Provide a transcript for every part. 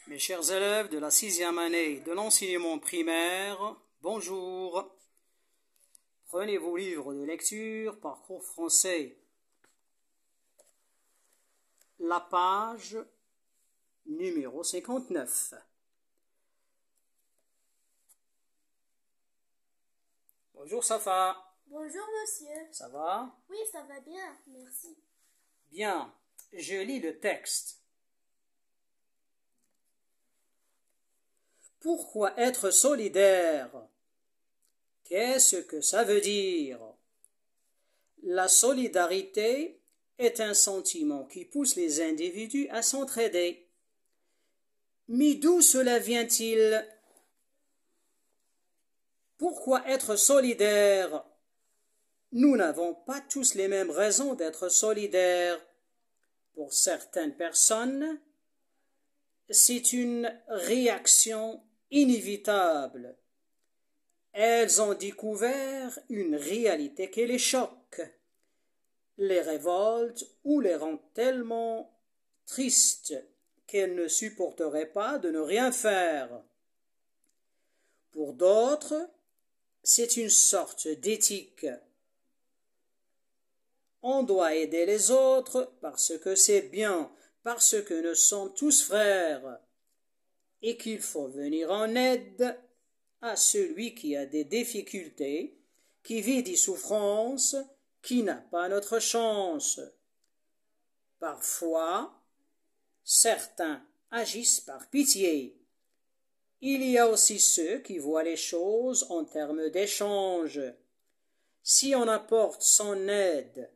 Mes chers élèves de la 6e année de l'enseignement primaire, bonjour. Prenez vos livres de lecture, parcours français. La page numéro 59. Bonjour Safa. Bonjour monsieur. Ça va? Oui, ça va bien, merci. Bien, je lis le texte. Pourquoi être solidaire? Qu'est-ce que ça veut dire? La solidarité est un sentiment qui pousse les individus à s'entraider. Mais d'où cela vient-il? Pourquoi être solidaire? Nous n'avons pas tous les mêmes raisons d'être solidaires. Pour certaines personnes, c'est une réaction inévitable. Elles ont découvert une réalité qui les choque, les révolte ou les rend tellement tristes qu'elles ne supporteraient pas de ne rien faire. Pour d'autres, c'est une sorte d'éthique. On doit aider les autres parce que c'est bien, parce que nous sommes tous frères, et qu'il faut venir en aide à celui qui a des difficultés, qui vit des souffrances, qui n'a pas notre chance. Parfois, certains agissent par pitié. Il y a aussi ceux qui voient les choses en termes d'échange. Si on apporte son aide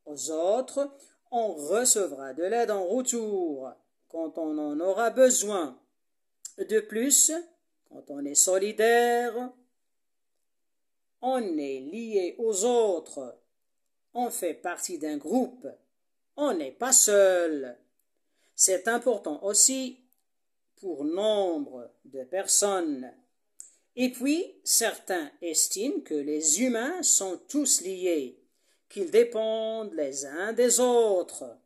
aux autres, on recevra de l'aide en retour quand on en aura besoin. De plus, quand on est solidaire, on est lié aux autres, on fait partie d'un groupe, on n'est pas seul. C'est important aussi pour nombre de personnes. Et puis, certains estiment que les humains sont tous liés, qu'ils dépendent les uns des autres.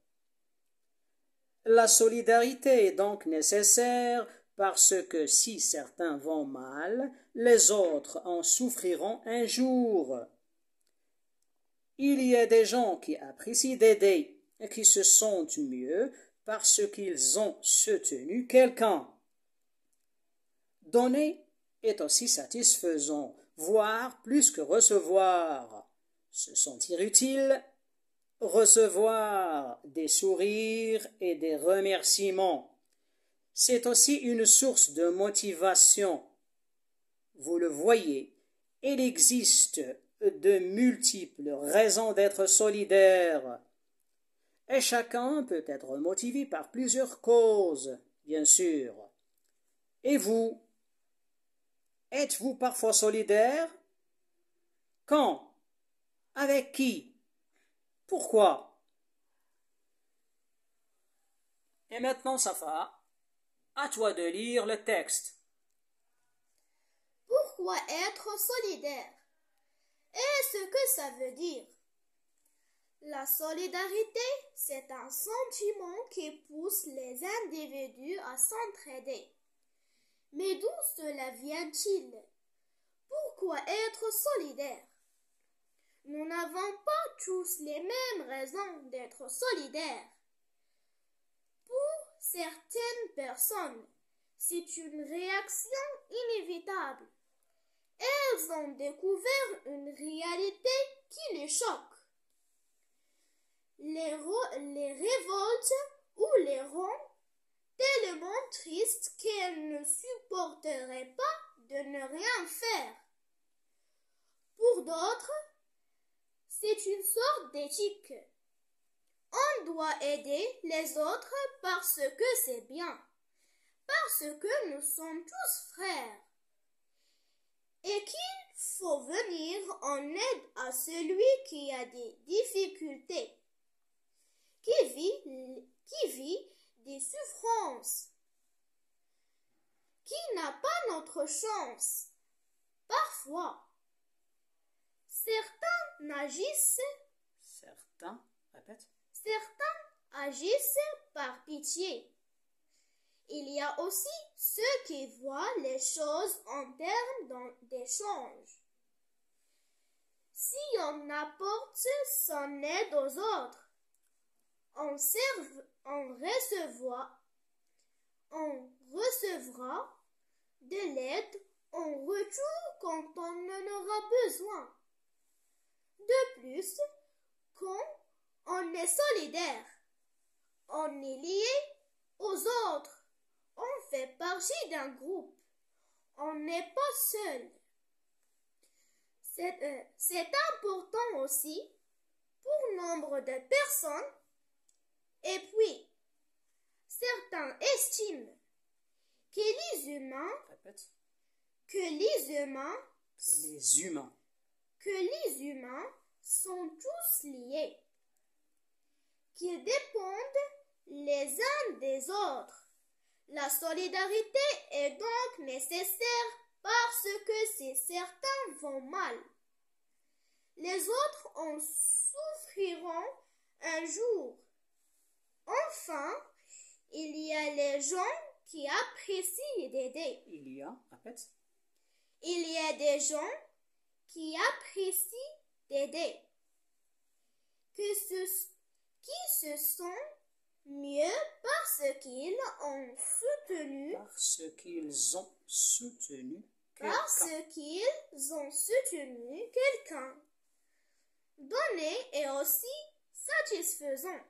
La solidarité est donc nécessaire parce que si certains vont mal, les autres en souffriront un jour. Il y a des gens qui apprécient d'aider et qui se sentent mieux parce qu'ils ont soutenu quelqu'un. Donner est aussi satisfaisant, voire plus que recevoir. Se sentir utile, recevoir des sourires et des remerciements. C'est aussi une source de motivation. Vous le voyez, il existe de multiples raisons d'être solidaire. Et chacun peut être motivé par plusieurs causes, bien sûr. Et vous? Êtes-vous parfois solidaire? Quand? Avec qui? Pourquoi? Et maintenant, Safa, à toi de lire le texte. Pourquoi être solidaire? Et ce que ça veut dire? La solidarité, c'est un sentiment qui pousse les individus à s'entraider. Mais d'où cela vient-il? Pourquoi être solidaire? Nous n'avons pas tous les mêmes raisons d'être solidaires. Pour certaines personnes, c'est une réaction inévitable. Elles ont découvert une réalité qui les choque, les révolte ou les rend tellement tristes qu'elles ne supporteraient pas de ne rien faire. Pour d'autres, c'est une sorte d'éthique. On doit aider les autres parce que c'est bien, parce que nous sommes tous frères, et qu'il faut venir en aide à celui qui a des difficultés, qui vit des souffrances, qui n'a pas notre chance. Parfois, certains agissent par pitié. Il y a aussi ceux qui voient les choses en termes d'échange. Si on apporte son aide aux autres, on recevra de l'aide en retour quand on en aura besoin. De plus, quand on est solidaire, on est lié aux autres. On fait partie d'un groupe. On n'est pas seul. C'est important aussi pour nombre de personnes. Et puis, certains estiment que les humains, Répète. que les humains, Les humains. que les humains sont tous liés, qu'ils dépendent les uns des autres. La solidarité est donc nécessaire parce que si certains vont mal, les autres en souffriront un jour. Enfin, il y a les gens qui apprécient d'aider. Répète. Il y a des gens qui apprécient d'aider, qui se sentent mieux parce qu'ils ont soutenu quelqu'un. Donner est aussi satisfaisant,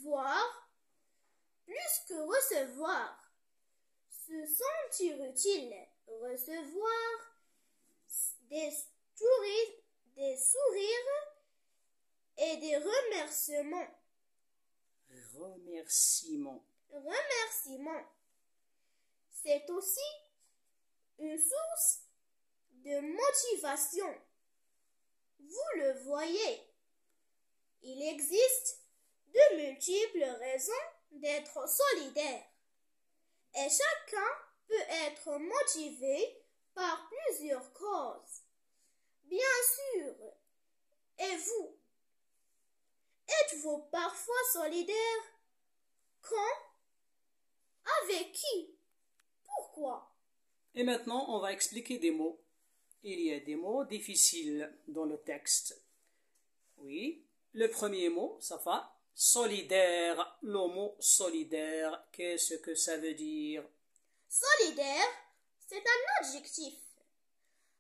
voire plus que recevoir. Se sentir utile, recevoir des sourires et des remerciements. Remerciements. C'est aussi une source de motivation. Vous le voyez, il existe de multiples raisons d'être solidaire et chacun peut être motivé par plusieurs causes. Bien sûr, et vous? Êtes-vous parfois solidaire? Quand? Avec qui? Pourquoi? Et maintenant, on va expliquer des mots. Il y a des mots difficiles dans le texte. Oui, le premier mot, ça va. Solidaire. Le mot solidaire, qu'est-ce que ça veut dire? Solidaire, c'est un adjectif.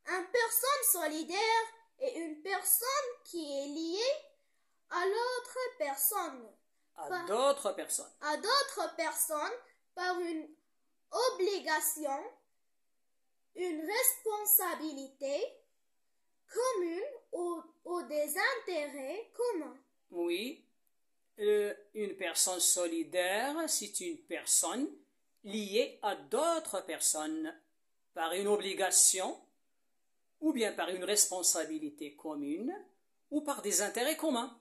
Une personne solidaire est une personne qui est liée à l'autre personne. À d'autres personnes. À d'autres personnes par une obligation, une responsabilité commune ou des intérêts communs. Oui, une personne solidaire, c'est une personne liée à d'autres personnes par une obligation ou bien par une responsabilité commune ou par des intérêts communs.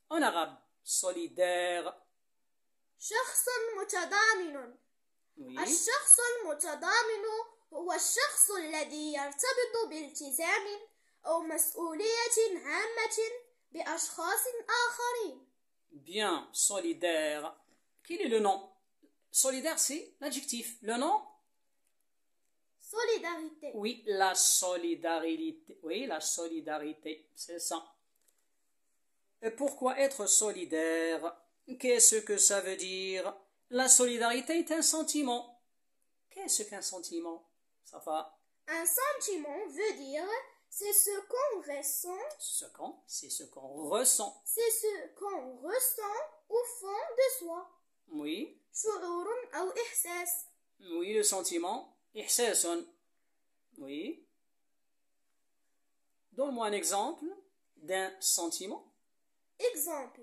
En arabe, solidaire. شخص متضامن. Oui. الشخص المتضامن هو الشخص الذي يرتبط بالتزام أو مسؤولية عامة بأشخاص آخرين. Bien, solidaire. Quel est le nom? Solidaire, c'est l'adjectif. Le nom? Solidarité. Oui, la solidarité. Oui, la solidarité, c'est ça. Et pourquoi être solidaire? Qu'est-ce que ça veut dire? La solidarité est un sentiment. Qu'est-ce qu'un sentiment? Ça va. Un sentiment veut dire c'est ce qu'on ressent. C'est ce qu'on ressent. C'est ce qu'on ressent au fond de soi. Oui. شعور أو إحساس. Oui, le sentiment. إحساس. Oui. Donne-moi un exemple d'un sentiment. Exemple.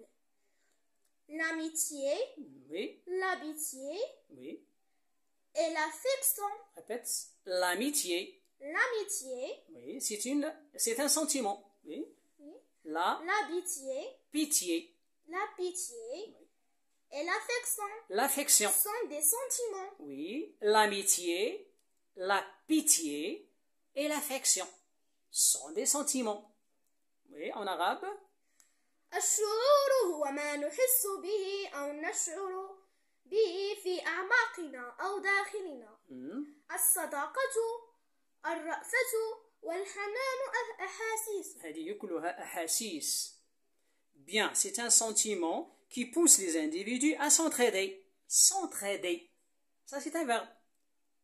L'amitié. Oui. L'amitié. Oui. Et l'affection. Répète. L'amitié. L'amitié. Oui, c'est un sentiment. Oui. Oui. L'amitié. Pitié. La pitié. Oui. Et l'affection. L'affection. Sont des sentiments. Oui. L'amitié, la pitié et l'affection sont des sentiments. Oui, en arabe. الشعور هو ما نحس به أو نشعر به في أعماق أخلاقنا أو داخلنا. الصداقة، الرأفة، والحنان أحاسيس. هذه كلها أحاسيس. Bien, c'est un sentiment qui pousse les individus à s'entraider. S'entraider. Ça, c'est un verbe.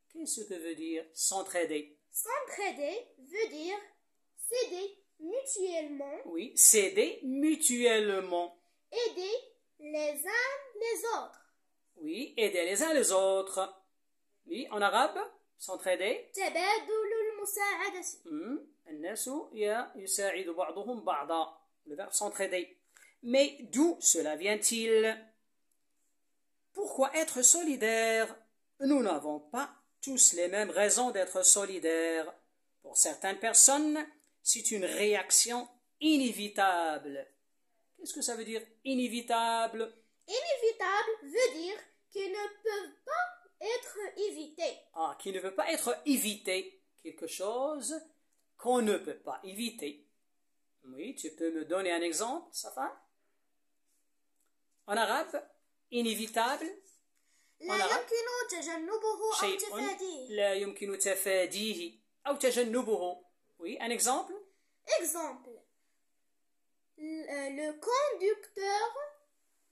Qu'est-ce que veut dire s'entraider? S'entraider veut dire s'aider mutuellement. Oui, s'aider mutuellement. Aider les uns les autres. Oui, aider les uns les autres. Oui, en arabe, s'entraider. تبادل المساعدة. الناس يساعد بعضهم بعضا. Le verbe s'entraider. Mais d'où cela vient-il? Pourquoi être solidaire? Nous n'avons pas tous les mêmes raisons d'être solidaires. Pour certaines personnes, c'est une réaction inévitable. Qu'est-ce que ça veut dire inévitable? Inévitable veut dire qu'ils ne peuvent pas être évités. Ah, qui ne veut pas être évité. Quelque chose qu'on ne peut pas éviter. Oui, tu peux me donner un exemple, Safa? En arabe, inévitable. لا يمكن تجنبه أو تفاديه. لا يمكن تفاديه أو تجنبه. Oui, un exemple. Exemple. Le conducteur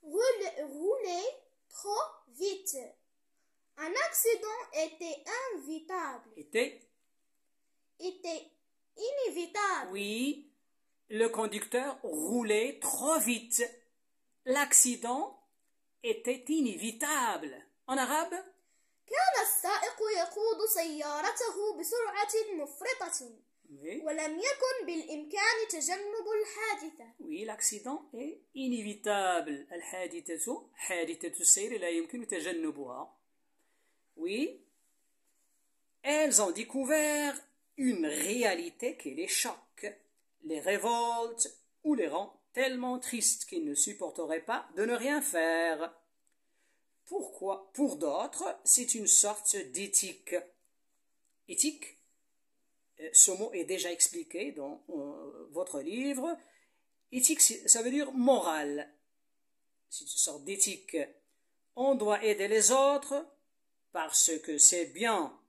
roulait trop vite. Un accident était inévitable. Était inévitable. Oui, le conducteur roulait trop vite. L'accident était inévitable. En arabe? كان السائق يقود سيارته بسرعة مفرطة. Oui. ولم يكن بالإمكان تجنب الحادثة. Oui, l'accident est inévitable. الحادثة حادثة السير لا يمكن تجنبها. Oui. Elles ont découvert une réalité qui les choque, les révolte ou les rend tellement tristes qu'ils ne supporteraient pas de ne rien faire. Pourquoi? Pour d'autres, c'est une sorte d'éthique. Éthique, ce mot est déjà expliqué dans votre livre. Éthique, ça veut dire morale. C'est une sorte d'éthique. On doit aider les autres parce que c'est bien,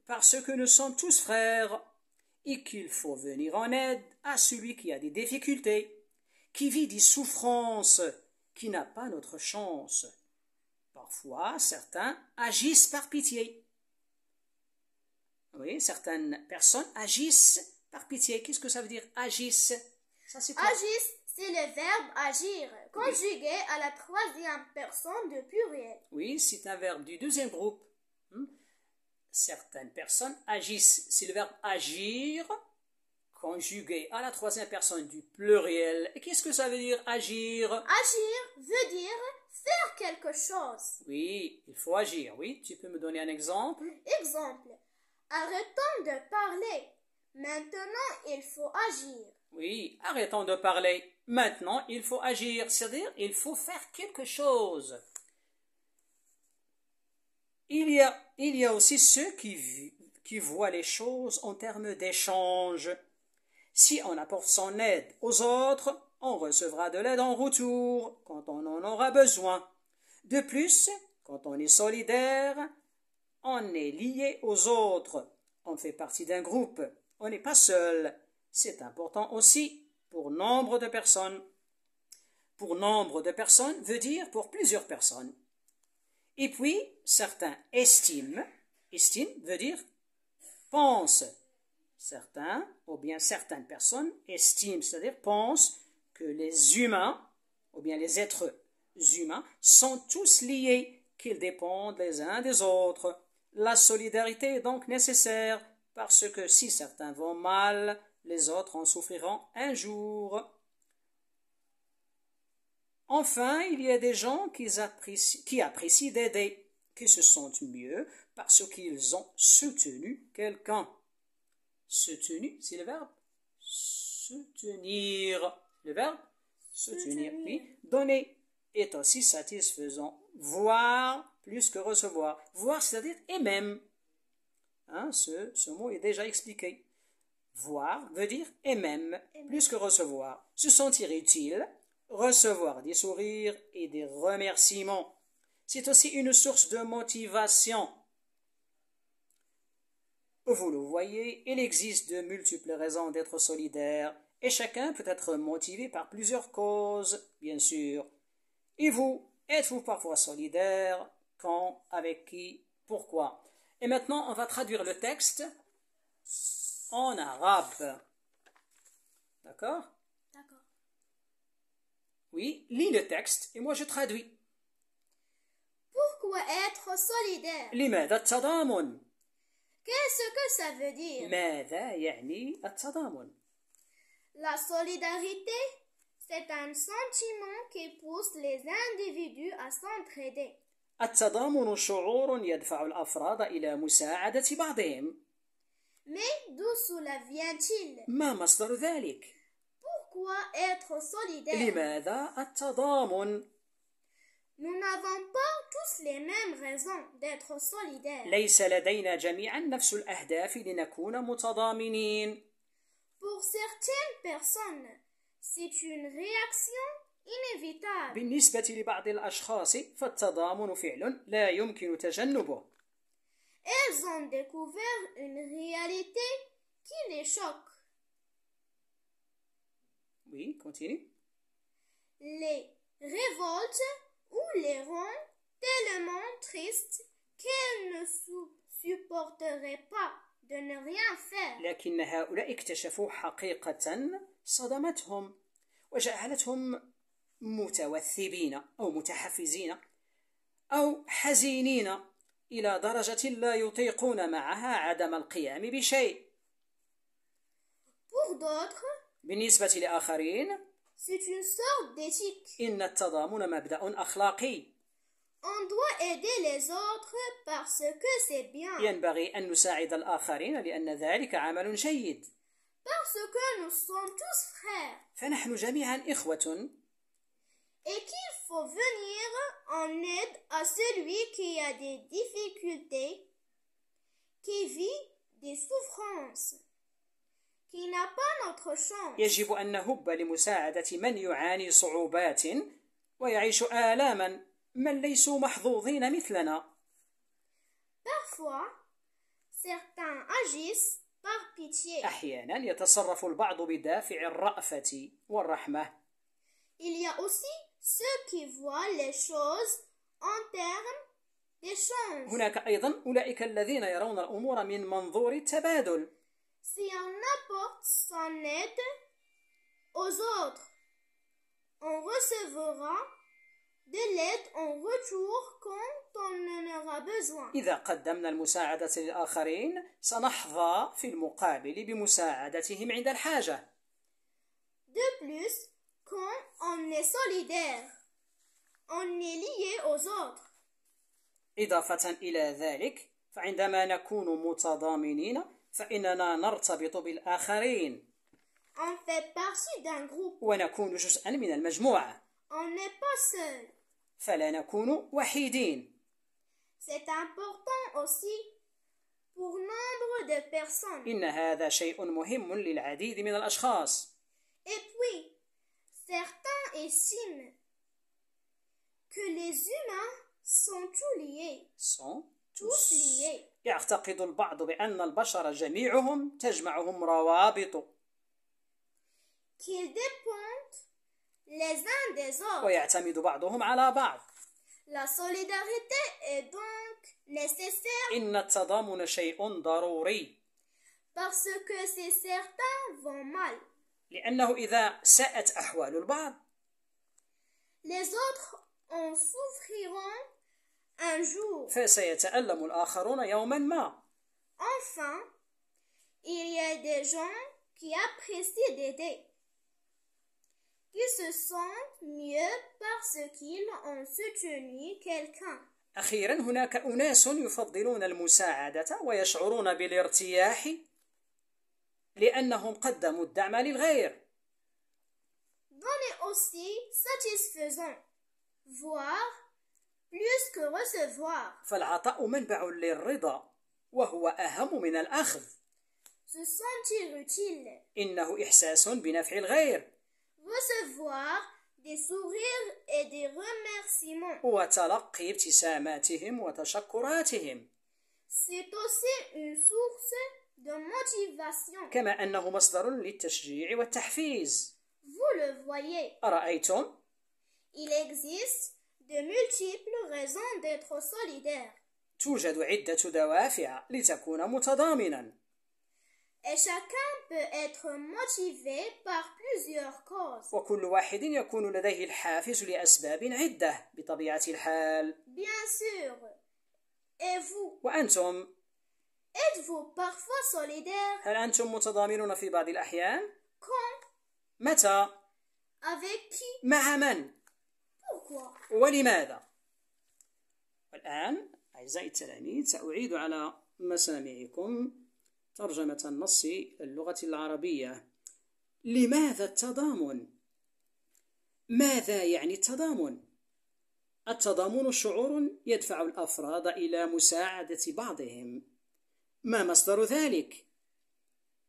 parce que nous sommes tous frères et qu'il faut venir en aide à celui qui a des difficultés, qui vit des souffrances, qui n'a pas notre chance. Parfois, certains agissent par pitié. Oui, certaines personnes agissent par pitié. Qu'est-ce que ça veut dire agissent? Ça, c'est quoi? Agissent, c'est le verbe agir, conjugué à la troisième personne de pluriel. Oui, c'est un verbe du deuxième groupe. Certaines personnes agissent, c'est le verbe agir, conjugué à la troisième personne du pluriel. Et qu'est-ce que ça veut dire agir? Agir veut dire faire quelque chose. Oui, il faut agir. Oui, tu peux me donner un exemple? Exemple. Arrêtons de parler. Maintenant, il faut agir. Oui, arrêtons de parler. Maintenant, il faut agir. C'est-à-dire, il faut faire quelque chose. Il y a aussi ceux qui voient les choses en termes d'échange. Si on apporte son aide aux autres, on recevra de l'aide en retour quand on en aura besoin. De plus, quand on est solidaire, on est lié aux autres. On fait partie d'un groupe. On n'est pas seul. C'est important aussi pour nombre de personnes. Pour nombre de personnes veut dire pour plusieurs personnes. Et puis, certains estiment. Estime veut dire pense. Certains, ou bien certaines personnes, estiment, c'est-à-dire pensent que les humains, ou bien les êtres humains, sont tous liés, qu'ils dépendent les uns des autres. La solidarité est donc nécessaire, parce que si certains vont mal, les autres en souffriront un jour. Enfin, il y a des gens qui apprécient d'aider, qui se sentent mieux parce qu'ils ont soutenu quelqu'un. Soutenu, c'est le verbe soutenir. Le verbe soutenir. Oui. Donner est aussi satisfaisant. Voir plus que recevoir. Voir, c'est-à-dire et même. Ce mot est déjà expliqué. Voir veut dire et même, plus que recevoir. Se sentir utile, recevoir des sourires et des remerciements. C'est aussi une source de motivation. Vous le voyez, il existe de multiples raisons d'être solidaire et chacun peut être motivé par plusieurs causes, bien sûr. Et vous, êtes-vous parfois solidaire? Quand? Avec qui? Pourquoi? Et maintenant, on va traduire le texte en arabe. D'accord? D'accord. Oui, lis le texte et moi je traduis. Pourquoi être solidaire? لماذا التضامن؟ Qu'est-ce que ça veut dire? ماذا يعني التضامن؟ La solidarité, c'est un sentiment qui pousse les individus à s'entraider. التضامن شعور يدفع الأفراد إلى مساعدة بعضهم. Mais d'où cela vient-il? ما مصدر ذلك؟ Pourquoi être solidaire? لماذا التضامن؟ Nous n'avons pas tous les mêmes raisons d'être solidaires. ليس لدينا جميعا نفس الأهداف لنكون متضامنين. Pour certaines personnes, c'est une réaction inévitable. بالنسبة لبعض الأشخاص فالتضامن فعل لا يمكن تجنبه. Elles ont découvert une réalité qui les choque. Oui, continue. Les révoltes ou les rend tellement tristes qu'elles ne supporteraient pas de ne rien faire. لكن هؤلاء اكتشفوا حقيقة صدمتهم وجعلتهم متوثبين أو متحفزين أو حزينين إلى درجة لا يطيقون معها عدم القيام بشيء. Pour d'autres, بالنسبة لآخرين c'est une sorte d'éthique. إن التضامن مبدأ أخلاقي. On doit aider les autres parce que c'est bien. ينبغي أن نساعد الآخرين لأن ذلك عمل جيد. Parce que nous sommes tous frères. فنحن جميعا إخوة. Et qu'il faut venir en aide à celui qui a des difficultés, qui vit des souffrances, qui n'a pas notre chance. يجب أن نهب لمساعدة من يعاني صعوبات ويعيش آلاما من ليسوا محظوظين مثلنا. Parfois, certains agissent par pitié. أحيانا يتصرف البعض بدافع الرأفة والرحمة. Il y a aussi ceux qui voient les choses en termes d'échange. هناك أيضا أولئك الذين يرون الأمور من منظور التبادل. Si on apporte son aide aux autres, on recevra de l'aide en retour quand on en aura besoin. إذا قدمنا المساعدة للآخرين سنحظى في المقابل بمساعدتهم عند الحاجة. De plus, quand on est solidaire, on est lié aux autres. إضافة إلى ذلك فعندما نكون متضامنين فإننا نرتبط بالآخرين. On fait partie d'un groupe. ونكون جزءا من المجموعة. On n'est pas seul. فلا نكون وحيدين. C'est important aussi pour nombre de personnes. إن هذا شيء مهم للعديد من الأشخاص. Et puis, certains estiment que les humains sont tous liés. tous liés. يعتقد البعض بأن البشر جميعهم تجمعهم روابط. Qu'ils dépendent les uns des autres. ويعتمد بعضهم على بعض. La solidarité est donc nécessaire. إن التضامن شيء ضروري. Parce que si certains vont mal. لأنه إذا ساءت أحوال البعض les autres en souffriront un jour. فسيتألم الآخرون يوما ما. Enfin, il y a des gens qui apprécient d'aider, qui se sentent mieux parce qu'ils ont soutenu quelqu'un. أخيرا هناك أناس يفضلون المساعدة ويشعرون بالارتياح لأنهم قدموا الدعم للغير. Donner aussi satisfaisant, voire plus que recevoir. فالعطاء منبع للرضا وهو أهم من الأخذ. Se sentir utile. إنه إحساس بنفع الغير. Recevoir des sourires et des remerciements. وتلقي ابتساماتهم وتشكراتهم. C'est aussi une source de motivation. كما أنه مصدر للتشجيع والتحفيز. Vous le voyez. أرأيتم؟ Il existe de multiples raisons d'être solidaire. توجد عدة دوافع لتكون متضامنا. Et chacun peut être motivé par plusieurs causes. وكل واحد يكون لديه الحافز لأسباب عدة بطبيعة الحال. Bien sûr. Et vous? وأنتم؟ Êtes-vous parfois solidaire? هل أنتم متضامنون في بعض الأحيان؟ Quand? متى؟ Avec qui? مع من؟ Pourquoi? ولماذا؟ والآن أعزائي التلاميذ سأعيد على مسامعكم ترجمة النص اللغة العربية. لماذا التضامن؟ ماذا يعني التضامن؟ التضامن شعور يدفع الأفراد إلى مساعدة بعضهم. ما مصدر ذلك؟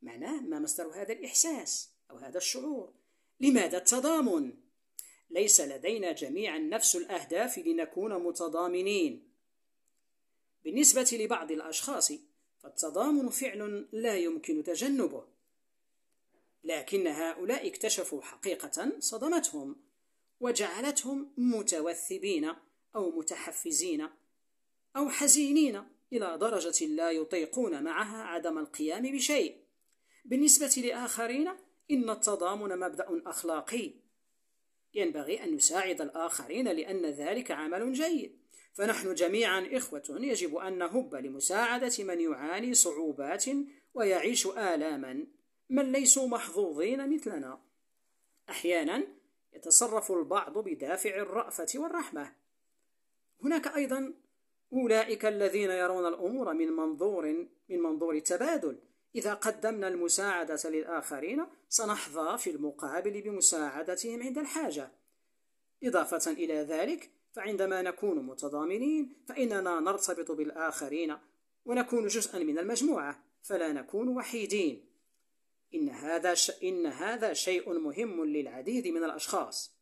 معناه ما مصدر هذا الإحساس أو هذا الشعور؟ لماذا التضامن؟ ليس لدينا جميعا نفس الأهداف لنكون متضامنين. بالنسبة لبعض الأشخاص فالتضامن فعل لا يمكن تجنبه، لكن هؤلاء اكتشفوا حقيقة صدمتهم وجعلتهم متوثبين أو متحفزين أو حزينين إلى درجة لا يطيقون معها عدم القيام بشيء. بالنسبة لآخرين إن التضامن مبدأ أخلاقي، ينبغي أن نساعد الآخرين لأن ذلك عمل جيد، فنحن جميعا إخوة يجب أن نهب لمساعدة من يعاني صعوبات ويعيش آلاما، من ليسوا محظوظين مثلنا. أحيانا يتصرف البعض بدافع الرأفة والرحمة. هناك أيضا أولئك الذين يرون الأمور من منظور التبادل. إذا قدمنا المساعدة للآخرين سنحظى في المقابل بمساعدتهم عند الحاجة. إضافة إلى ذلك فعندما نكون متضامنين فإننا نرتبط بالآخرين ونكون جزءا من المجموعة، فلا نكون وحيدين. إن هذا شيء مهم للعديد من الأشخاص.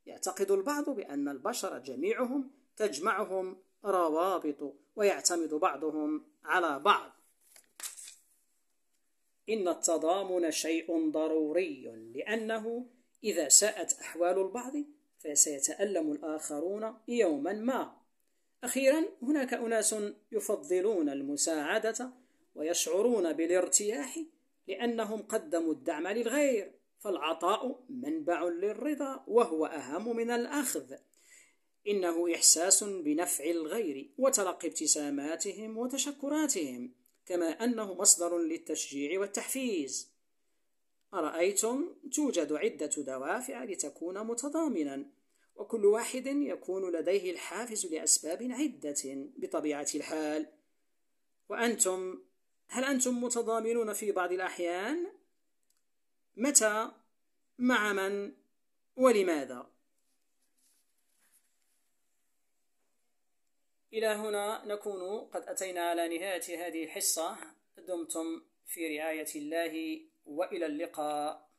يعتقد البعض بأن البشر جميعهم تجمعهم روابط ويعتمد بعضهم على بعض. إن التضامن شيء ضروري، لأنه إذا ساءت أحوال البعض فسيتألم الآخرون يوما ما. أخيرا هناك أناس يفضلون المساعدة ويشعرون بالارتياح لأنهم قدموا الدعم للغير، فالعطاء منبع للرضا وهو أهم من الأخذ. إنه إحساس بنفع الغير وتلقي ابتساماتهم وتشكراتهم، كما أنه مصدر للتشجيع والتحفيز. أرأيتم؟ توجد عدة دوافع لتكون متضامنا، وكل واحد يكون لديه الحافز لأسباب عدة بطبيعة الحال. وأنتم؟ هل أنتم متضامنون في بعض الأحيان؟ متى؟ مع من؟ ولماذا؟ إلى هنا نكون قد أتينا على نهاية هذه الحصة. دمتم في رعاية الله وإلى اللقاء.